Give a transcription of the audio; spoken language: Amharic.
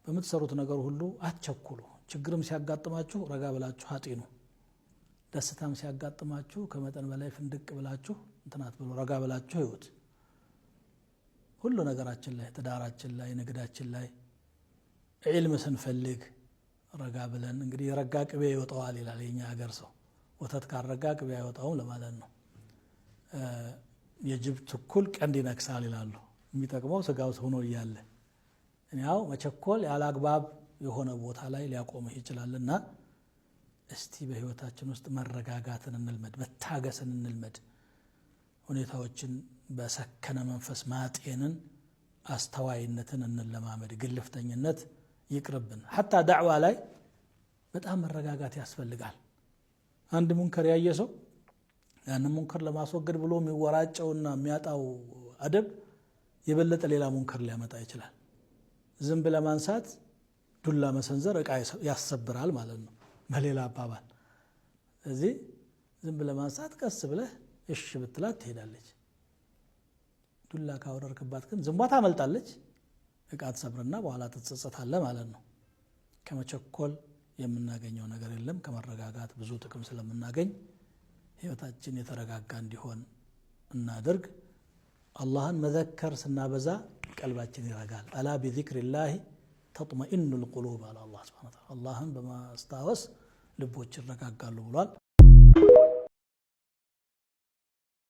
በምትሰሩት ነገር ሁሉ አትቸኩሉ ችግርም ሲያጋጥማችሁ ረጋ ብላችሁ አጢኑ ደስታም ሲያጋጥማችሁ ከመጠን በላይ ፍንድቅ ብላችሁ እንትናት ብሎ ረጋ ብላችሁ ይሁት ሁሉ ነገራችን ላይ ተዳራችን ላይ ንግዳችን ላይ ዒልም ስንፈልግ ረጋ ብለን እንግዲህ ረጋ ቅቤ ይወጣዋል ይላል የኛ ሀገር ሰው ወተት ካረጋ ቅቤ አይወጣውም ለማለት ነው የጅብ ትኩል ቀንድ ይነክሳል ይላሉ የሚጠቅመው ስጋው ሆኖ ይያለ እኛው መቸኮል ያላግባብ የሆነ ቦታ ላይ ሊያቆምህ ይችላልና እስቲ በህይወታችን ውስጥ መረጋጋትን እንልመድ መታገስን እንልመድ ሁኔታዎችን በሰከነ መንፈስ ማጤንን አስተዋይነትን እንለማመድ ግልፍተኝነት ይቅርብን حتى ዳዕዋ ላይ በጣም መረጋጋት ያስፈልጋል አንድ ሙንከር ያየሰው ያን ሙንከር ለማስወገድ ብሎ የሚወራጨውና የሚያጣው አደብ የበለጠ ሌላ ሙንከር ሊያመጣ ይችላል ዝንብ ለማንሳት ዱላ መሰንዘር እቃ ያሰብራል ማለት ነው በሌላ አባባል እዚህ ዝንብ ለማንሳት ቀስ ብለህ እሺ ብትላት ትሄዳለች ዱላ ካወረርክባት ግን ዝንቧ ታመልጣለች እቃ ተሰብርና በኋላ ተጸጸታለህ ማለት ነው ከመቸኮል የምናገኘው ነገር የለም ከመረጋጋት ብዙ ጥቅም ስለምናገኝ ህይወታችን የተረጋጋ እንዲሆን እናድርግ አላህን መዘከር ስናበዛ ቀልባችን ይረጋል አላ ቢዚክሪላህ ተጥመኢኑ القلوب على الله سبحانه وتعالى አላህን በማስታወስ ልቦች ይረጋጋሉ ብሏል